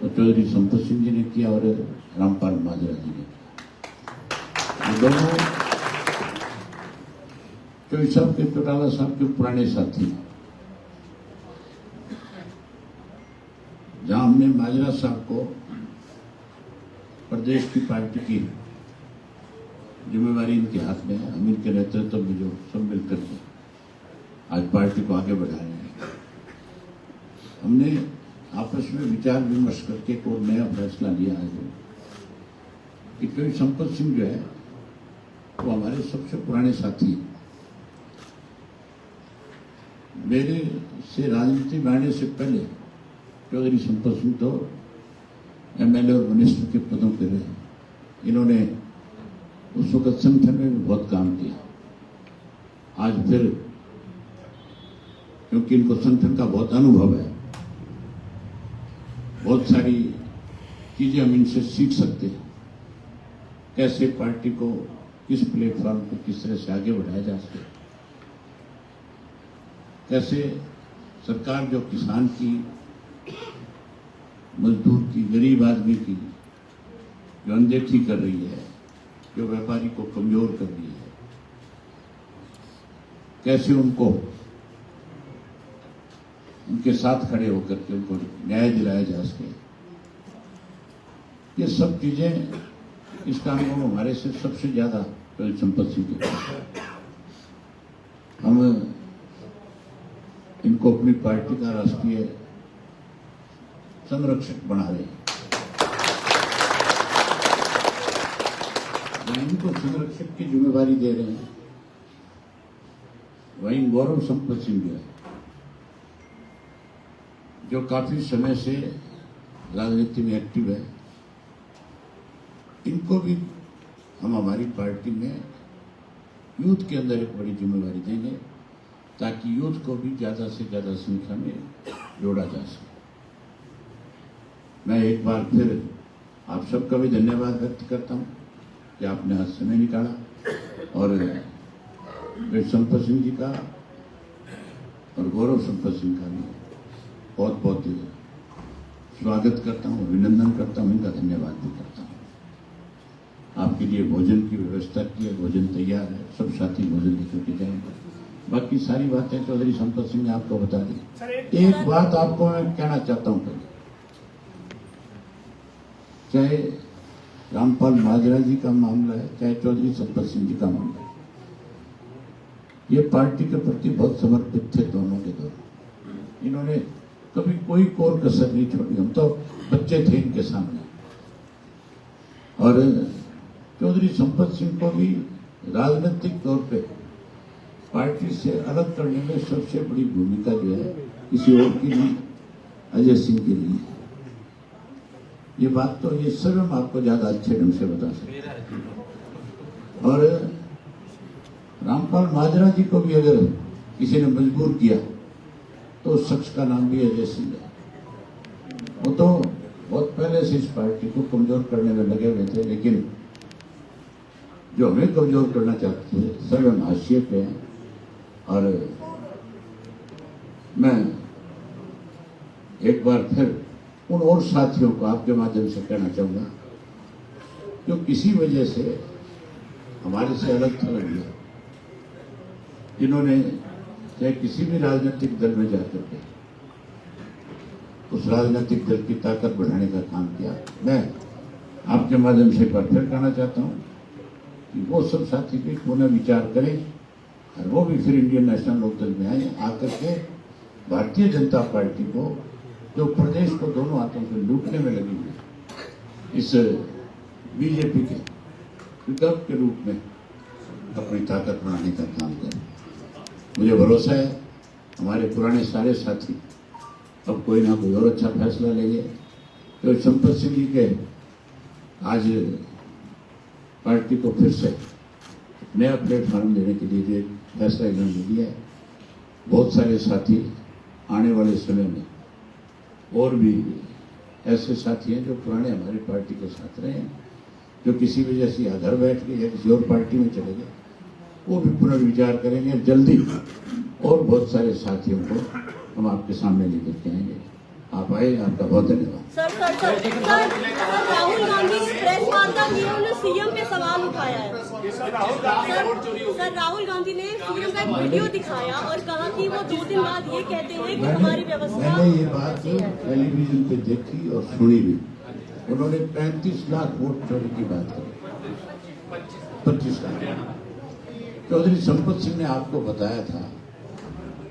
Speaker 1: तो चौधरी संपत सिंह जी ने किया और रामपाल माजरा जी ने किया। ये दोनों चौधरी साहब के, चौटाला साहब के पुराने साथी। जहां हमने माजरा साहब को प्रदेश की पार्टी की जिम्मेवारी इनके हाथ में है। हम इनके नेतृत्व में जो सब मिलकर के आज पार्टी को आगे बढ़ा रहे हैं। हमने आपस में विचार विमर्श करके एक और नया फैसला लिया है कि क्योंकि संपत सिंह जो है वो हमारे सबसे पुराने साथी हैं। मेरे से राजनीति में आने से पहले चौधरी संपत सिंह तो एमएलए और मिनिस्टर के पदों पर रहे। इन्होंने उस वक्त संगठन में भी बहुत काम किया। आज फिर क्योंकि इनको संगठन का बहुत अनुभव है, बहुत सारी चीजें हम इनसे सीख सकते हैं। कैसे पार्टी को किस प्लेटफॉर्म पर किस तरह से आगे बढ़ाया जा सके, कैसे सरकार जो किसान की, मजदूर की, गरीब आदमी की जो अनदेखी कर रही है, जो व्यापारी को कमजोर कर रही है, कैसे उनको उनके साथ खड़े होकर के उनको न्याय दिलाया जा सके। ये सब चीजें, इसका अनुभव हमारे से सबसे ज्यादा संपत सिंह के पास। हम इनको अपनी पार्टी का राष्ट्रीय संरक्षक बना रहे हैं। इनको संरक्षक की जिम्मेवारी दे रहे हैं। वहीं गौरव संपत सिंह जो काफी समय से राजनीति में एक्टिव है, इनको भी हम हमारी पार्टी में यूथ के अंदर एक बड़ी जिम्मेवारी देंगे ताकि यूथ को भी ज्यादा से ज्यादा संख्या में जोड़ा जा सके। मैं एक बार फिर आप सबका भी धन्यवाद व्यक्त करता हूं कि आपने आज समय निकाला और संपत सिंह जी का और गौरव संपत सिंह का भी बहुत बहुत स्वागत करता हूं, अभिनंदन करता हूं, इनका धन्यवाद भी करता हूं। आपके लिए भोजन की व्यवस्था की है, भोजन तैयार है, सब साथी भोजन लेकर के जाएंगे। बाकी सारी बातें चौधरी संपत सिंह ने आपको बता दी। एक बात आपको मैं कहना चाहता हूं, पहले चाहे रामपाल माजरा जी का मामला है, चाहे चौधरी संपत सिंह जी का मामला है, ये पार्टी के प्रति बहुत समर्पित थे दोनों के दोनों। इन्होंने कभी कोई कोर कसर नहीं छोड़ी। हम तो बच्चे थे इनके सामने। और चौधरी संपत सिंह को भी राजनीतिक तौर पे पार्टी से अलग करने में सबसे बड़ी भूमिका जो है किसी और की नहीं, अजय सिंह की नहीं। ये बात तो ये सब हम आपको ज्यादा अच्छे ढंग से बता सकते। और रामपाल माजरा जी को भी अगर किसी ने मजबूर किया तो उस शख्स का नाम भी अजय सिंह है। वो तो बहुत पहले से इस पार्टी को कमजोर करने में लगे हुए थे, लेकिन जो हमें कमजोर करना चाहते थे सब हम हाशिए पे हैं। और मैं एक बार फिर उन और साथियों को आपके माध्यम से कहना चाहूंगा जो किसी वजह से हमारे से अलग थलग गया, जिन्होंने चाहे किसी भी राजनीतिक दल में जाकर के उस राजनीतिक दल की ताकत बढ़ाने का काम किया। मैं आपके माध्यम से एक बार फिर कहना चाहता हूं कि वो सब साथी भी पुनः विचार करें और वो भी फिर इंडियन नेशनल लोकदल में आए, आकर के भारतीय जनता पार्टी को जो प्रदेश को दोनों हाथों से लूटने में लगी हुई इस बीजेपी के विकल्प के रूप में अपनी ताकत बढ़ाने का काम करें। मुझे भरोसा है हमारे पुराने सारे साथी अब कोई ना कोई और अच्छा फैसला लेंगे। तो संपत सिंह जी के आज पार्टी को फिर से नया प्लेटफॉर्म देने के लिए जो फैसला इन्होंने लिया है, बहुत सारे साथी आने वाले समय में और भी ऐसे साथी हैं जो पुराने हमारी पार्टी के साथ रहे हैं, जो किसी वजह से या घर बैठ गए या किसी और पार्टी में चले गए, वो भी पुनर्विचार करेंगे। जल्दी और बहुत सारे साथियों को हम आपके सामने लेकर के आएंगे। आप आए, आपका बहुत धन्यवाद।
Speaker 3: सर राहुल गांधी ने प्रेस वार्ता की, उन्होंने सीएम पे सवाल उठाया है। सर राहुल गांधी ने सीएम का एक वीडियो दिखाया और कहा कि वो 2 दिन बाद ये कहते हैं कि हमारी व्यवस्था।
Speaker 1: मैंने ये बात टेलीविजन पे देखी और सुनी भी। उन्होंने 35 लाख वोट चोरी की बात की। 25 लाख। चौधरी संपत सिंह ने आपको बताया था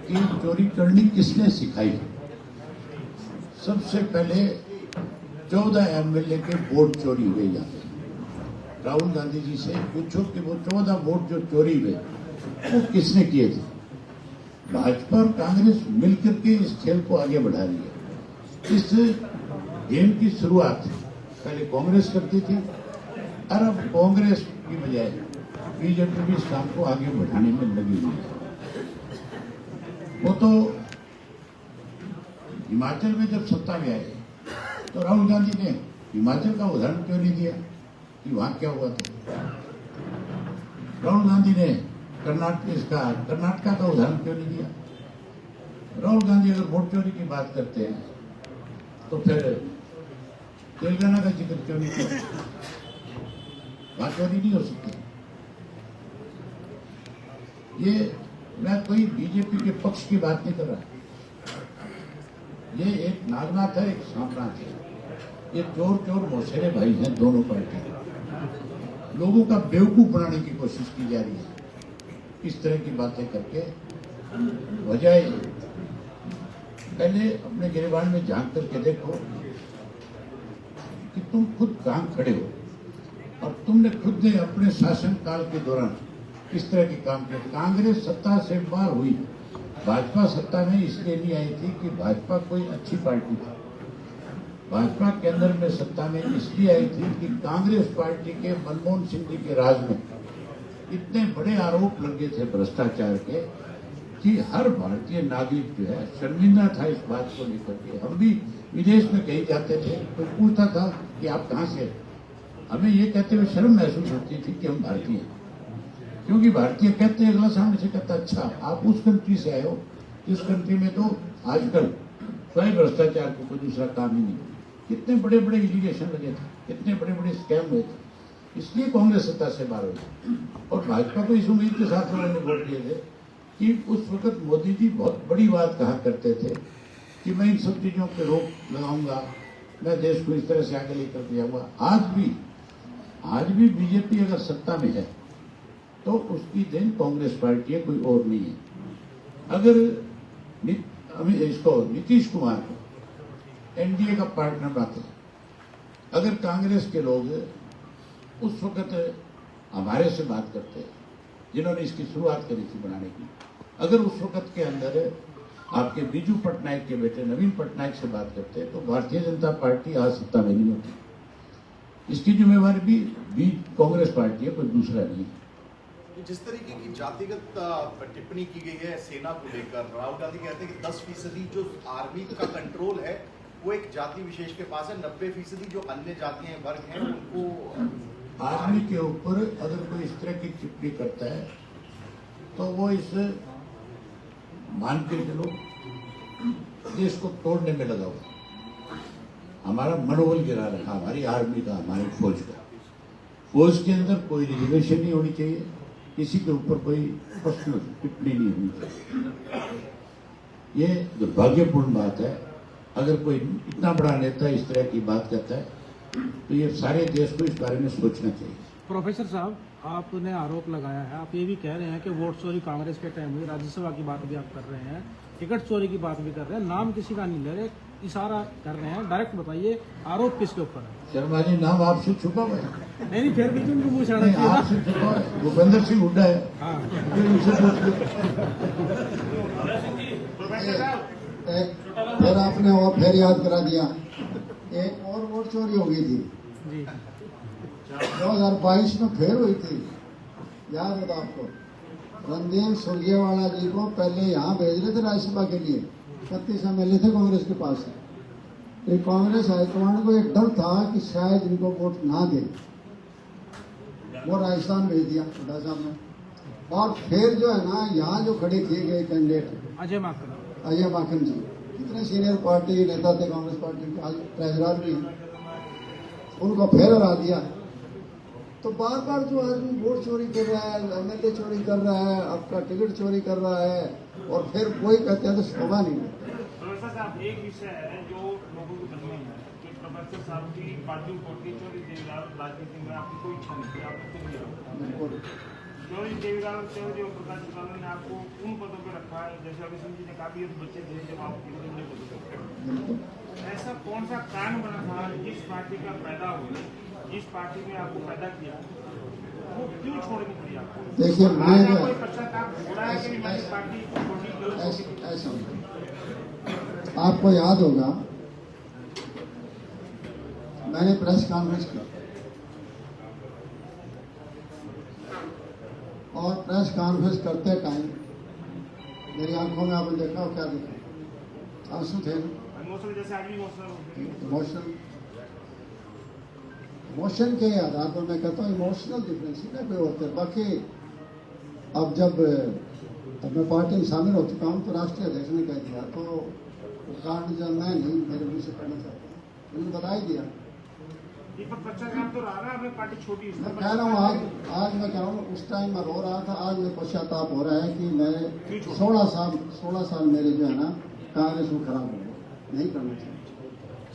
Speaker 1: कि चोरी करनी किसने सिखाई। सबसे पहले 14 एमएलए के वोट चोरी हुए यहाँ पे। राहुल गांधी जी से पूछो कि वो 14 वोट जो चोरी हुए वो किसने किए थे। भाजपा और कांग्रेस मिलकर के इस खेल को आगे बढ़ा रही है। इस गेम की शुरुआत पहले कांग्रेस करती थी और अब कांग्रेस की बजाय बीजेपी भी इस काम को आगे बढ़ाने में लगी हुई है। वो तो हिमाचल में जब सत्ता में आए तो राहुल गांधी ने हिमाचल का उदाहरण क्यों नहीं दिया कि वहां क्या हुआ था। राहुल गांधी ने कर्नाटका का उदाहरण क्यों नहीं दिया। राहुल गांधी अगर वोट चोरी की बात करते हैं तो फिर तेलंगाना का जिक्र क्यों नहीं किया। वहां चोरी नहीं हो सकती। ये मैं कोई बीजेपी के पक्ष की बात नहीं कर रहा। ये एक नागनाथ है, एक सांपनाथ है। ये चोर मौसेरे भाई हैं दोनों पार्टी। लोगों का बेवकूफ बनाने की कोशिश की जा रही है इस तरह की बातें करके। बजाय पहले अपने गिरबान में झांक करके देखो कि तुम खुद कहां खड़े हो और तुमने खुद ने अपने शासन काल के दौरान किस तरह के काम किए। कांग्रेस सत्ता से बाहर हुई, भाजपा सत्ता में इसलिए नहीं आई थी कि भाजपा कोई अच्छी पार्टी थी। भाजपा केंद्र में सत्ता में इसलिए आई थी कि कांग्रेस पार्टी के मनमोहन सिंह जी के राज में इतने बड़े आरोप लगे थे भ्रष्टाचार के कि हर भारतीय नागरिक जो है शर्मिंदा था इस बात को लेकर के। हम भी विदेश में कहीं जाते थे, कोई पूछता था कि आप कहां से। हमें ये कहते हुए शर्म महसूस होती थी कि हम भारतीय हैं, क्योंकि भारतीय कहते हैं, अगला सामने से कहता अच्छा आप उस कंट्री से आए हो जिस कंट्री में तो आजकल स्वयं भ्रष्टाचार को कोई दूसरा काम ही नहीं। कितने बड़े बड़े इरिगेशन लगे थे, कितने बड़े बड़े स्कैम हुए थे, इसलिए कांग्रेस सत्ता से बाहर हुई। और भाजपा को इस उम्मीद के साथ लोगों ने वोट दिए थे कि उस वक्त मोदी जी बहुत बड़ी बात कहा करते थे कि मैं इन सब चीजों पर रोक लगाऊंगा, मैं देश को इस तरह से आगे लेकर जाऊंगा। आज भी बीजेपी अगर सत्ता में है तो उसकी देन कांग्रेस पार्टी है, कोई और नहीं है। अगर इसको नीतीश कुमार को एनडीए का पार्टनर बनाते हैं, अगर कांग्रेस के लोग उस वक्त हमारे से बात करते हैं जिन्होंने इसकी शुरुआत करी थी बनाने की, अगर उस वक्त के अंदर आपके बीजू पटनायक के बेटे नवीन पटनायक से बात करते हैं तो भारतीय जनता पार्टी आज सत्ता में नहीं होती। इसकी जिम्मेवारी भी कांग्रेस पार्टी है, कोई दूसरा नहीं।
Speaker 4: जिस तरीके की जातिगत टिप्पणी की गई है सेना को लेकर, राहुल गांधी कहते हैं कि 10% जो आर्मी का कंट्रोल है वो एक जाति विशेष के पास है, 90% जो अन्य जातियां वर्ग हैं उनको।
Speaker 1: आर्मी के ऊपर अगर कोई इस तरह की टिप्पणी करता है तो वो इस मान के चलो देश को तोड़ने में लगा हुआ, हमारा मनोबल गिरा रखा, हमारी आर्मी का, हमारी फौज का। फौज के अंदर कोई रिजर्वेशन नहीं होनी चाहिए, किसी के ऊपर कोई पर्सनल टिप्पणी नहीं होनी चाहिए। ये दुर्भाग्यपूर्ण बात है। अगर कोई इतना बड़ा नेता इस तरह की बात करता है तो ये सारे देश को इस बारे में सोचना चाहिए।
Speaker 5: प्रोफेसर साहब, आपने आरोप लगाया है, आप ये भी कह रहे हैं कि वोट चोरी कांग्रेस के टाइम हुई, राज्यसभा की बात भी आप कर रहे हैं, टिकट चोरी की बात भी कर रहे हैं, नाम किसी का नहीं ले रहे, इशारा कर रहे हैं। डायरेक्ट बताइए आरोप किसके ऊपर है?
Speaker 1: शर्मा जी, नाम आपसे छुपा हुआ है।
Speaker 5: नहीं, फिर भी तुमको पूछ रहा
Speaker 1: नहीं, आपसे छुपा है। भूपेंद्र सिंह हुड्डा है।
Speaker 5: हाँ।
Speaker 2: फिर आपने और फिर याद करा दिया, एक और वोट चोरी हो गई थी
Speaker 5: जी
Speaker 2: 2022 में, फिर हुई थी, याद है तो आपको। रणदीप सुरजेवाला जी को पहले यहाँ भेज रहे थे राज्यसभा के लिए, 31 MLA थे कांग्रेस के पास। तो कांग्रेस हाईकमांड को एक डर था कि शायद इनको वोट ना दे, वो राजस्थान भेज दिया हुड्डा साहब ने। और फिर जो है ना, यहाँ जो खड़े किए गए कैंडिडेट
Speaker 5: अजय माकन
Speaker 2: जी, कितने सीनियर पार्टी नेता थे कांग्रेस पार्टी के, आज ट्रेजरर भी हैं, उनको फिर हरा दिया। तो बार बार जो आदमी वोट चोरी कर रहा है, MLA चोरी कर रहा है, आपका टिकट चोरी कर रहा है, और फिर कोई कहते हैं तो शोभा नहीं है।
Speaker 6: प्रोफेसर साहब, एक विषय है जो लोगों को पता नहीं है कि प्रोफेसर
Speaker 5: बच्चन साहब की बाजू कोटी चोरी देवीलाल राजनीति में आपकी कोई इच्छा नहीं थी, आपको क्यों नहीं रखा?
Speaker 2: बिल्कुल
Speaker 5: चोरी देवीलाल चौधरी और प्रकाश चौधरी ने आपको उन पदों पर रखा है, जैसे अभी सिंह जी ने कहा कि ये तो बच्चे थे जब आप पदों पर। ऐसा कौन सा कारण बना था जिस पार्टी का पैदा हुए, जिस पार्टी में आपको पैदा किया, वो क्यों छोड़नी पड़ी आपको?
Speaker 2: देखिए मैं
Speaker 5: आज आपको पश्चाताप हो रहा है कि मैंने पार्टी छोटी क्यों?
Speaker 2: ऐसा आपको याद होगा, मैंने प्रेस कॉन्फ्रेंस की और प्रेस कॉन्फ्रेंस करते टाइम मेरी आंखों में आपने देखा हो, क्या देखा? आंसू थे ना,
Speaker 5: इमोशनल, जैसे आज भी इमोशनल
Speaker 2: इमोशन के आधार पर मैं कहता हूँ इमोशनल डिफरेंस ही ना कोई होते। बाकी अब जब मैं पार्टी में शामिल हो चुका हूँ तो राष्ट्रीय अध्यक्ष ने कह दिया, तो कारण जब मैं नहीं मेरे मुझे कहना चाहता हूँ, उन्होंने बता ही दिया।
Speaker 5: दीपक पश्चाताप तो रहा है, पार्टी छोटी,
Speaker 2: मैं कह रहा हूँ आज मैं कह रहा हूँ, उस टाइम मैं रो रहा था, आज मैं पश्चाताप हो रहा है कि मैं 16 साल मेरे जो है ना कांग्रेस में खराब हो गया, नहीं करना चाहिए।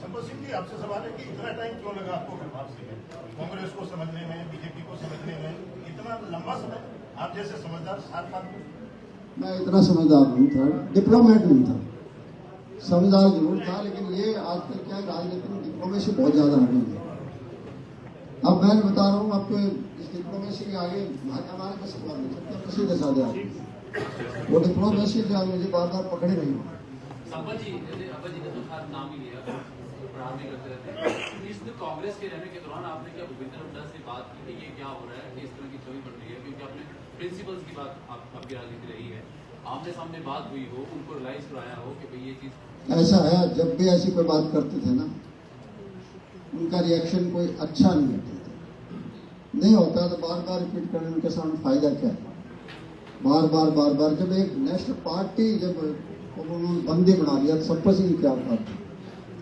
Speaker 6: संपत सिंह जी, आपसे सवाल है कि इतना टाइम क्यों लगा आपको वापसी में, कांग्रेस को समझने में, बीजेपी को समझने में, इतना लंबा समय? आप जैसे समझदार 7 साल में। मैं
Speaker 2: इतना समझदार नहीं था, डिप्लोमेट नहीं था, समझदार जरूर था, लेकिन ये आजकल क्या राजनीति में डिप्लोमेसी बहुत ज्यादा आ गई है। अब मैं बता रहा हूँ आपको, इस डिप्लोमेसी के आगे हमारे पास सवाल नहीं सकता, किसी के साथ आप वो डिप्लोमेसी जो मुझे बार बार पकड़े रही है।
Speaker 7: संपत जी, अब्बा जी का तो खास नाम ही लिया, प्रहार भी करते रहते हैं। इस कांग्रेस के रहने के दौरान आपने क्या भूपेंद्र हुड्डा से बात की कि ये क्या हो रहा है कि इस तरह की छवि बन रही है? क्योंकि आपने प्रिंसिपल्स की बात आपकी राजनीति रही है, आमने सामने बात हुई हो, उनको रियलाइज कराया हो कि भाई ये चीज
Speaker 2: ऐसा है। जब भी ऐसी कोई बात करते थे ना, उनका रिएक्शन कोई अच्छा नहीं होता था, नहीं होता तो बार बार रिपीट करने उनके सामने फायदा क्या है? बार बार जब एक नेशनल पार्टी जब उन्होंने बंदी बना लिया तो संपत सिंह क्या पार्टी,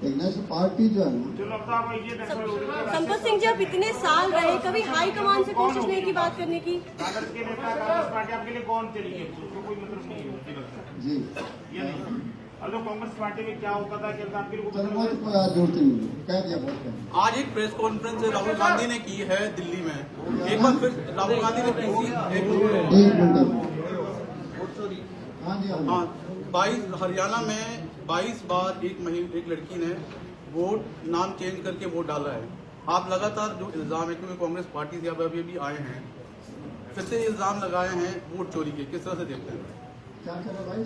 Speaker 2: एक नेशनल पार्टी जो है ना।
Speaker 3: संपत सिंह जी, आप इतने साल रहे, कभी हाई कमान से कोशिश नहीं की बात करने की?
Speaker 5: कांग्रेस के नेता कांग्रेस पार्टी आपके लिए कौन चली गई, उसको कोई मतलब नहीं है
Speaker 2: जी,
Speaker 5: ये नहीं। और कांग्रेस पार्टी में क्या होता था कि आपके लिए
Speaker 2: चलो तो कोई आज जरूरत नहीं है, कह दिया बहुत कह।
Speaker 8: आज एक प्रेस कॉन्फ्रेंस राहुल गांधी ने की है दिल्ली में, एक बार फिर राहुल गांधी ने
Speaker 2: एक मिनट, हाँ जी हाँ,
Speaker 8: 22 हरियाणा में 22 बार एक लड़की ने वोट नाम चेंज करके वोट डाला है। आप लगातार जो इल्जाम है, क्योंकि कांग्रेस पार्टी से आप अभी आए हैं, फिर से इल्जाम लगाए हैं वोट चोरी के, किस तरह से देखते हैं?
Speaker 2: क्या कर रहा भाई?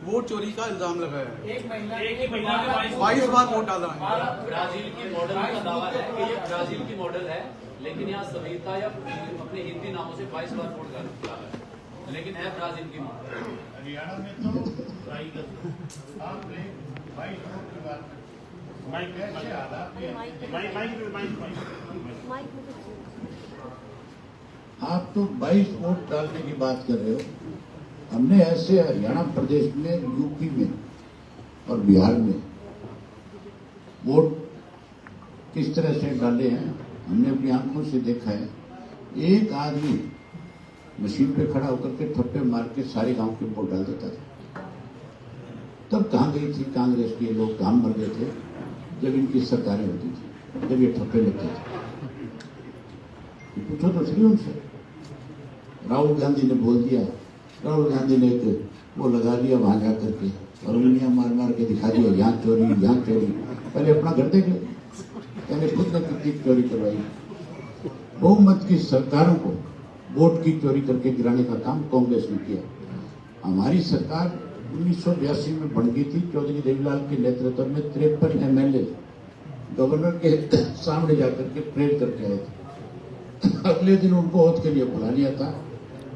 Speaker 8: वोट चोरी का इल्जाम लगाया है,
Speaker 7: एक ही महीना में
Speaker 8: 22 बार वोट डाला है।
Speaker 7: ब्राजील की मॉडल का दावा है कि ये ब्राजील की मॉडल है, लेकिन यहाँ सभ्यता या अपने हिंदी नामों से 22 बार वोट डाला है, लेकिन है ब्राजील की मॉडल।
Speaker 6: हरियाणा में तो आपने 22 वोट की बात कैसे हालात
Speaker 1: आप तो 22 वोट डालने की बात कर रहे हो। हमने ऐसे हरियाणा प्रदेश में, यूपी में और बिहार में वोट किस तरह से डाले हैं, हमने अपनी आंखों से देखा है। एक आदमी मशीन पे खड़ा होकर के थप्पे मार के सारे गांव के वोट डाल देता था। तब कहाँ गई थी कांग्रेस के लोग? कहाँ मर गए थे जब इनकी सरकारें होती थी, जब ये ठप्पे लगते थे? पूछो तो सही उनसे। राहुल गांधी ने बोल दिया, राहुल गांधी ने एक वो लगा लिया वहां जाकर के और उंगलियां मार मार के दिखा दिया, यहाँ चोरी यहाँ चोरी। पहले अपना घर देख लो, पहले खुद ने कितनी चोरी करवाई। बहुमत की सरकारों को वोट की चोरी करके गिराने का काम कांग्रेस ने किया। हमारी सरकार 1982 में बन गई थी, चौधरी देवीलाल के नेतृत्व में 53 MLA गवर्नर के सामने जाकर के प्रेयर करके आए थे। अगले दिन उनको ओथ के लिए बुला लिया था।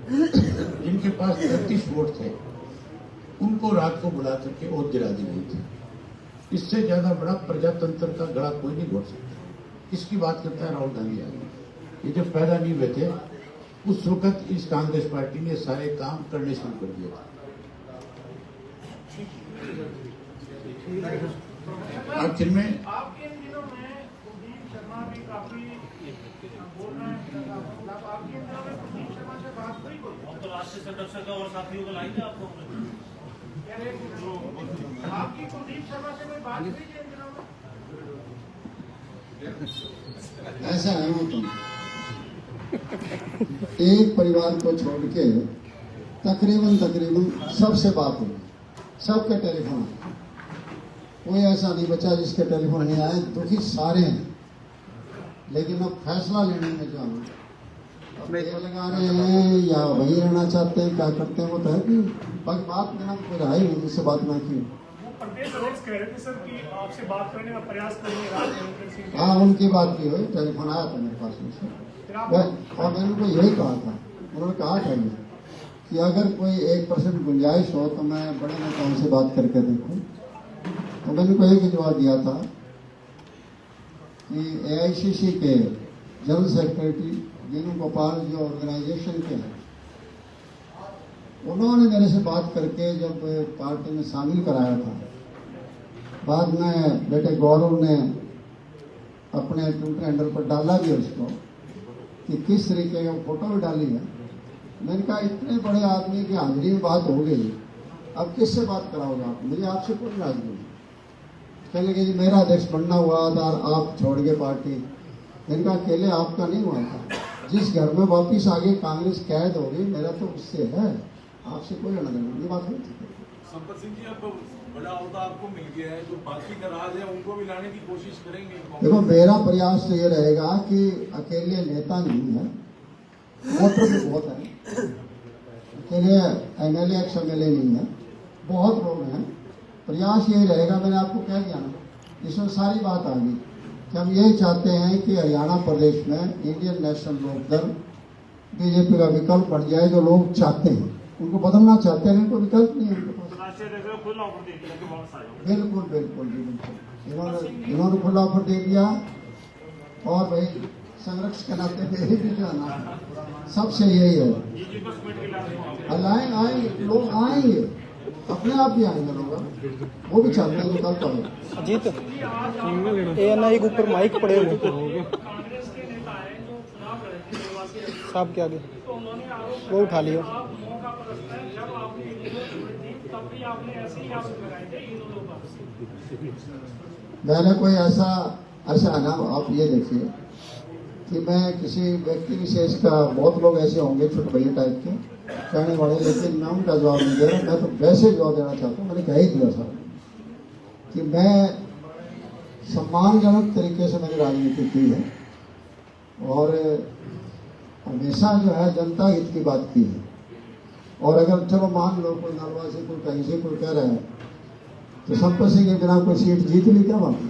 Speaker 1: जिनके पास 33 वोट थे उनको रात को बुला करके ओथ दिला दी गई थी। इससे ज्यादा बड़ा प्रजातंत्र का गड़ा कोई नहीं घोट सकता। इसकी बात करता है राहुल गांधी आगे। ये जब पैदा नहीं हुए थे उस वक्त इस कांग्रेस पार्टी ने सारे काम करने शुरू कर दिए थे। आखिर में
Speaker 5: आपके इन दिनों में कुलदीप शर्मा भी काफी बोल रहे हैं, आपके इन दिनों में कुलदीप शर्मा से बात हुई कोई? तो राष्ट्रीय सदस्य का और साथियों को लाएंगे आपको? आपकी कुलदीप शर्मा से कोई बात हुई इन दिनों में?
Speaker 2: ऐसा है वो तुम एक परिवार को छोड़ के तकरीबन सबसे बात हुई, सबके टेलीफोन, कोई ऐसा नहीं बचा जिसके टेलीफोन नहीं आए। दुखी सारे हैं, लेकिन अब फैसला लेने में जो हम लगा रहे हैं या वही रहना चाहते हैं, क्या करते हैं वो तो है कि बाकी बात में हम कोई आई नहीं, जिससे बात ना की।
Speaker 9: प्रदेश अध्यक्ष कह रहे थे सर कि आपसे बात करने का प्रयास करेंगे राजनीतिक सिंह।
Speaker 2: हाँ, उनकी बात की हुई, टेलीफोन आया था मेरे पास उनसे, और मैंने उनको यही कहा था, उन्होंने कहा था कि अगर कोई 1% गुंजाइश हो तो मैं बड़े नेताओं से बात करके देखूं। तो मैंने उनको एक जवाब दिया था कि AICC के जनरल सेक्रेटरी दीनू गोपाल जो ऑर्गेनाइजेशन के हैं, उन्होंने मेरे से बात करके जब पार्टी में शामिल कराया था, बाद में बेटे गौरव ने अपने ट्विटर हैंडल पर डाला भी उसको कि किस तरीके का फोटो भी डाली है। मैंने कहा इतने बड़े आदमी की हाजिरी में बात हो गई, अब किससे बात कराओगे आप? मुझे आपसे कोई नाराजगी नहीं। कहने लगे जी मेरा अध्यक्ष बनना हुआ था, आप छोड़ गए पार्टी। मैंने कहा अकेले आपका नहीं हुआ था, जिस घर में वापिस आगे कांग्रेस कैद हो गई, मेरा तो उससे है, आपसे कोई लेना देना। ये बात हुई थी।
Speaker 10: संपत सिंह जी, अब बड़ा अहदा आपको मिल गया है, जो बाकी नाराज है उनको भी लाने की कोशिश करेंगे।
Speaker 2: देखो, मेरा प्रयास तो ये रहेगा कि अकेले नेता नहीं है, वोटर भी बहुत है, अकेले MLA XMLA नहीं है, बहुत लोग हैं। प्रयास यही रहेगा, मैंने आपको कह दिया ना, इसमें सारी बात आ गई कि हम यही चाहते हैं कि हरियाणा प्रदेश में इंडियन नेशनल लोकदल BJP का विकल्प बन जाए। जो लोग चाहते हैं, उनको बदलना चाहते हैं, उनको विकल्प नहीं है उनके पास। बिल्कुल बिल्कुल जी, बिल्कुल इन्होंने खुला ऑफर दे दिया। और भाई संरक्षक के नाते मेरे भी जो है ना, सबसे यही है, आएंगे लोग, आएंगे अपने आप भी आएंगे लोग, वो भी चाहते हैं निकल पाए।
Speaker 11: अजीत ANI के ऊपर माइक पड़े हुए साहब के आगे, वो उठा लियो।
Speaker 2: मैंने कोई ऐसा है ना, आप ये देखिए कि मैं किसी व्यक्ति विशेष का, बहुत लोग ऐसे होंगे छोटे भैया टाइप के कहने वाले, लेकिन मैं उनका जवाब नहीं दे रहा। मैं तो वैसे जवाब देना चाहता हूँ, मैंने कह ही दिया सर कि मैं सम्मानजनक तरीके से मैंने राजनीति की है और हमेशा जो है जनता हित की बात की है। और अगर चलो मान लो कोई नलवा से, कोई कहीं से कोई कह रहा है तो संपत सिंह के बिना कोई सीट जीत ली, क्या बात है?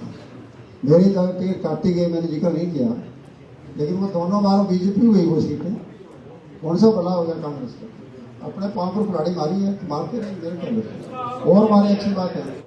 Speaker 2: मेरी टिकट काटी गई, मैंने जिक्र नहीं किया, लेकिन वो दोनों बार BJP हुई वो सीटें। कौन सा भला हो गया कांग्रेस का? अपने पाँव पर कुल्हाड़ी मारी है, मारते रहे, मेरे क्या, और हमारी अच्छी बात है।